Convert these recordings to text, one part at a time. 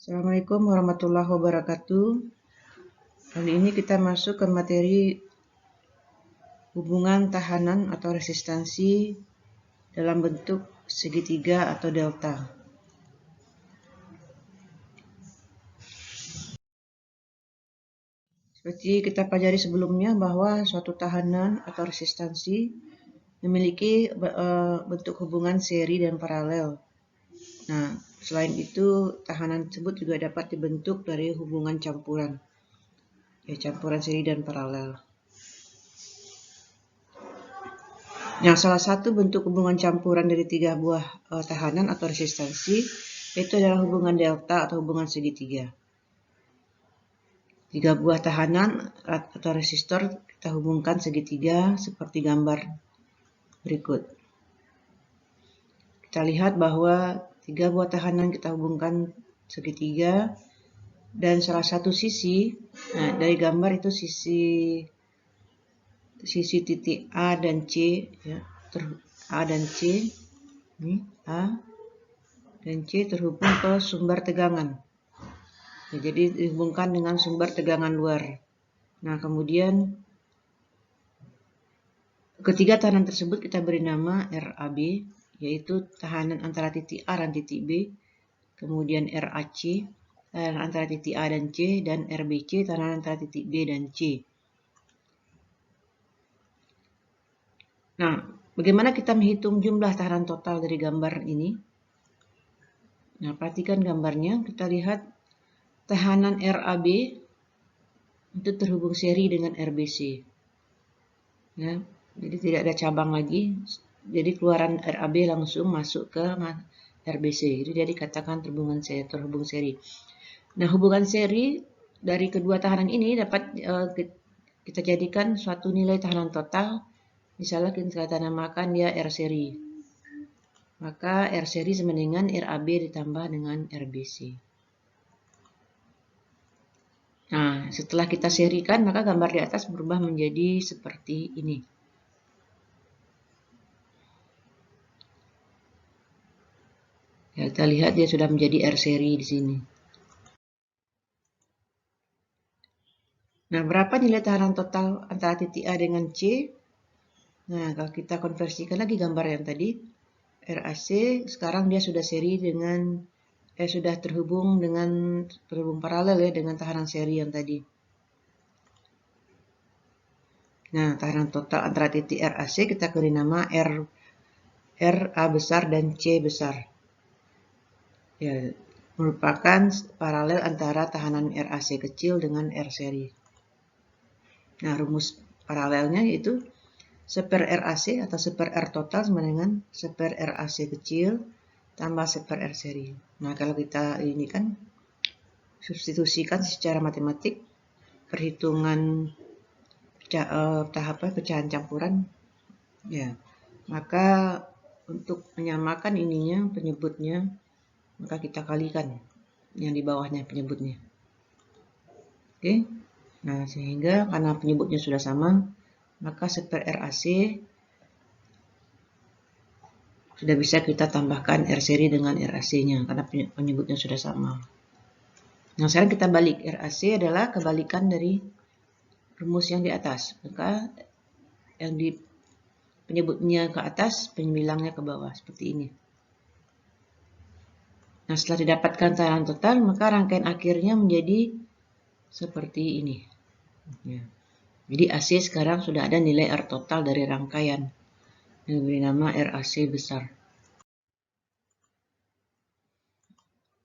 Assalamualaikum warahmatullahi wabarakatuh. Kali ini kita masuk ke materi hubungan tahanan atau resistansi dalam bentuk segitiga atau delta. Seperti kita pelajari sebelumnya bahwa suatu tahanan atau resistansi memiliki bentuk hubungan seri dan paralel. Nah, selain itu tahanan tersebut juga dapat dibentuk dari hubungan campuran, campuran seri dan paralel. Nah, salah satu bentuk hubungan campuran dari tiga buah tahanan atau resistansi itu adalah hubungan delta atau hubungan segitiga. Tiga buah tahanan atau resistor kita hubungkan segitiga seperti gambar berikut. Kita lihat bahwa tiga buah tahanan kita hubungkan segitiga dan salah satu sisi, nah dari gambar itu sisi titik A dan C, ya, A dan C, ini A dan C terhubung ke sumber tegangan. Ya, jadi dihubungkan dengan sumber tegangan luar. Nah, kemudian ketiga tahanan tersebut kita beri nama RAB, yaitu tahanan antara titik A dan titik B. Kemudian RAC, tahanan antara titik A dan C, dan RBC, tahanan antara titik B dan C. Nah, bagaimana kita menghitung jumlah tahanan total dari gambar ini? Nah, perhatikan gambarnya, kita lihat tahanan RAB itu terhubung seri dengan RBC. Ya, jadi tidak ada cabang lagi. Jadi keluaran RAB langsung masuk ke RBC. Jadi dia dikatakan terhubung seri. Nah, hubungan seri dari kedua tahanan ini dapat kita jadikan suatu nilai tahanan total. Misalnya kita namakan dia R seri. Maka R seri sama dengan RAB ditambah dengan RBC. Nah, setelah kita serikan, maka gambar di atas berubah menjadi seperti ini. Ya, kita lihat dia sudah menjadi R seri di sini. Nah, berapa nilai tahanan total antara titik A dengan C? Nah, kalau kita konversikan lagi gambar yang tadi, RAC sekarang dia sudah seri dengan sudah terhubung paralel ya dengan tahanan seri yang tadi. Nah, tahanan total antara titik RAC kita beri nama RA besar dan C besar. Ya, merupakan paralel antara tahanan RAC kecil dengan R seri. Nah, rumus paralelnya yaitu 1/RAC atau 1/R total sama dengan 1/RAC kecil tambah 1/R seri. Nah, kalau kita ini kan substitusikan secara matematik perhitungan pecahan campuran, ya, maka untuk menyamakan ininya penyebutnya, maka kita kalikan yang di bawahnya penyebutnya. Oke. Nah, sehingga karena penyebutnya sudah sama, maka 1/RAC sudah bisa kita tambahkan R seri dengan RAC-nya karena penyebutnya sudah sama. Nah, sekarang kita balik. RAC adalah kebalikan dari rumus yang di atas. Maka yang di penyebutnya ke atas, penyembilangnya ke bawah seperti ini. Nah, setelah didapatkan tahanan total, maka rangkaian akhirnya menjadi seperti ini. Ya. Jadi AC sekarang sudah ada nilai R total dari rangkaian yang diberi nama RAC besar.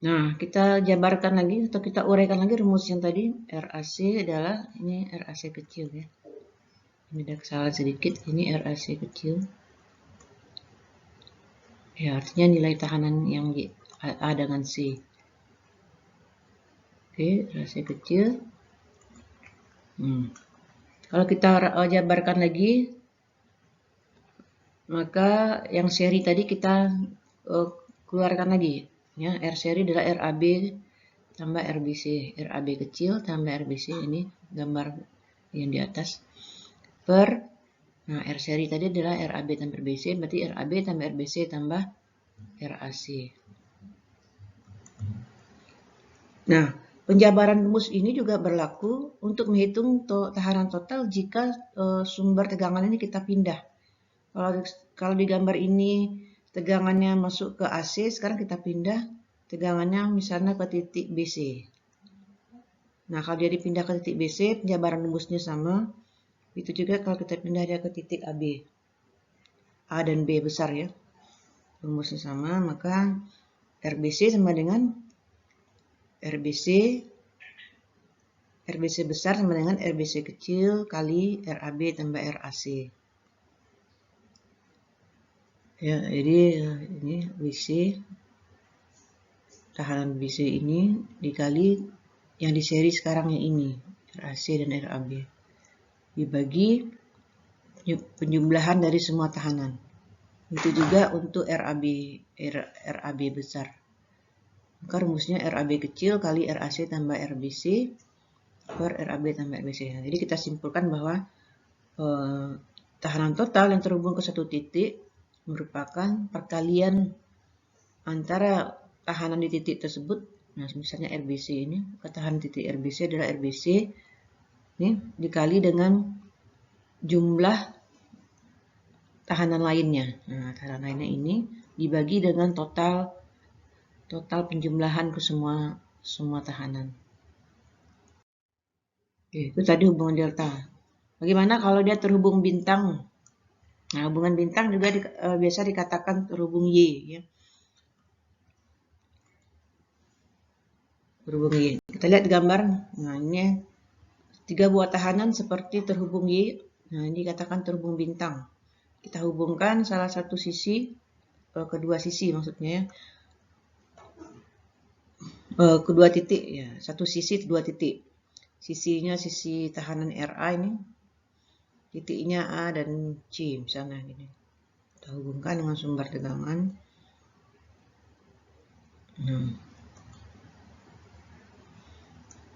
Nah, kita jabarkan lagi atau kita uraikan lagi rumus yang tadi. RAC adalah ini RAC kecil ya. Ini ada kesalahan sedikit, ini RAC kecil. Ya, artinya nilai tahanan yang di A dengan C. Oke, RAC kecil. Kalau kita jabarkan lagi, maka yang seri tadi kita keluarkan lagi. Ya, R seri adalah RAB tambah RBC. RAB kecil tambah RBC, ini gambar yang di atas. Nah, R seri tadi adalah RAB tambah RBC, berarti RAB tambah RBC tambah RAC. Nah, penjabaran rumus ini juga berlaku untuk menghitung tahanan total jika sumber tegangan ini kita pindah. Kalau di gambar ini tegangannya masuk ke AC, sekarang kita pindah tegangannya misalnya ke titik BC. Nah, kalau dia dipindah ke titik BC, penjabaran rumusnya sama. Itu juga kalau kita pindah dia ke titik AB. A dan B besar ya. Rumusnya sama, maka RBC sama dengan RBC besar sama dengan RBC kecil kali RAB tambah RAC. Ya, jadi ini BC, tahanan BC ini dikali yang di seri sekarang yang ini, RAC dan RAB. Dibagi penjumlahan dari semua tahanan. Itu juga untuk RAB besar. Maka rumusnya RAB kecil kali RAC tambah RBC per RAB tambah RBC. Nah, jadi kita simpulkan bahwa tahanan total yang terhubung ke satu titik merupakan perkalian antara tahanan di titik tersebut. Nah, misalnya RBC ini, tahanan titik RBC adalah RBC ini dikali dengan jumlah tahanan lainnya. Nah, tahanan lainnya ini dibagi dengan total penjumlahan ke semua tahanan. Oke, itu tadi hubungan delta. Bagaimana kalau dia terhubung bintang? Nah, hubungan bintang juga biasa dikatakan terhubung Y. Ya. Terhubung Y. Kita lihat gambar. Nah, ini 3 buah tahanan seperti terhubung Y. Nah, ini dikatakan terhubung bintang. Kita hubungkan salah satu sisi, kedua sisi maksudnya ya. Kedua titik ya, satu sisi dua titik. Sisinya sisi tahanan RA ini, titiknya A dan C misalnya gini. Kita hubungkan dengan sumber tegangan.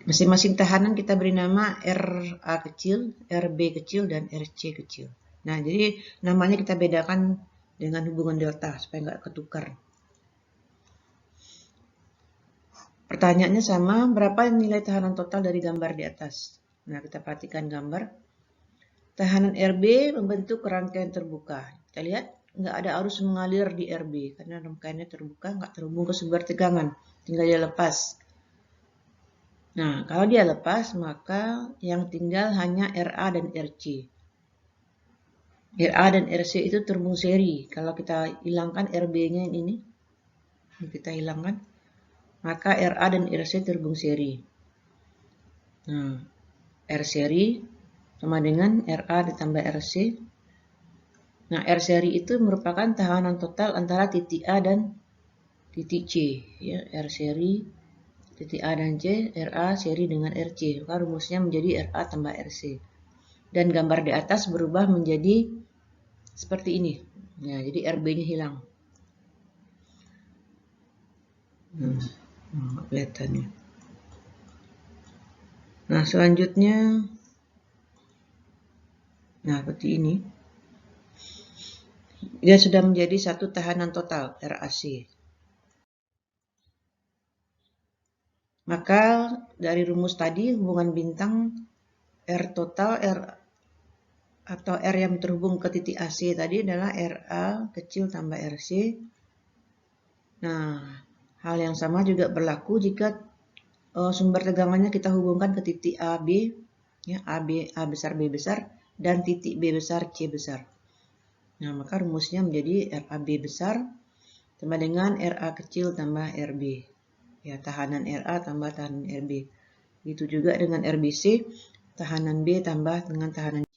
Masing-masing tahanan kita beri nama RA kecil, RB kecil, dan RC kecil. Nah, jadi namanya kita bedakan dengan hubungan delta supaya nggak ketukar. Pertanyaannya sama, berapa nilai tahanan total dari gambar di atas? Nah, kita perhatikan gambar. Tahanan RB membentuk rangkaian terbuka. Kita lihat nggak ada arus mengalir di RB karena rangkaiannya terbuka, nggak terhubung ke sumber tegangan, tinggal dia lepas. Nah, kalau dia lepas, maka yang tinggal hanya RA dan RC. RA dan RC itu terhubung seri. Kalau kita hilangkan RB-nya ini kita hilangkan, maka RA dan RC terhubung seri. Nah, R seri sama dengan RA ditambah RC. Nah, R seri itu merupakan tahanan total antara titik A dan titik C. Ya, R seri, titik A dan C, RA seri dengan RC. Maka rumusnya menjadi RA tambah RC. Dan gambar di atas berubah menjadi seperti ini. Ya, jadi RB-nya hilang. Kelihatannya. Nah, selanjutnya, nah seperti ini. Dia sudah menjadi satu tahanan total, RAC. Maka dari rumus tadi, hubungan bintang R total, R atau R yang terhubung ke titik AC tadi adalah RA kecil tambah RC. Nah, hal yang sama juga berlaku jika sumber tegangannya kita hubungkan ke titik AB, ya, A besar, B besar, dan titik B besar, C besar. Nah, maka rumusnya menjadi RAB besar sama dengan RA kecil tambah RB. Ya, tahanan RA tambah tahanan RB. Itu juga dengan RBC, tahanan B tambah dengan tahanan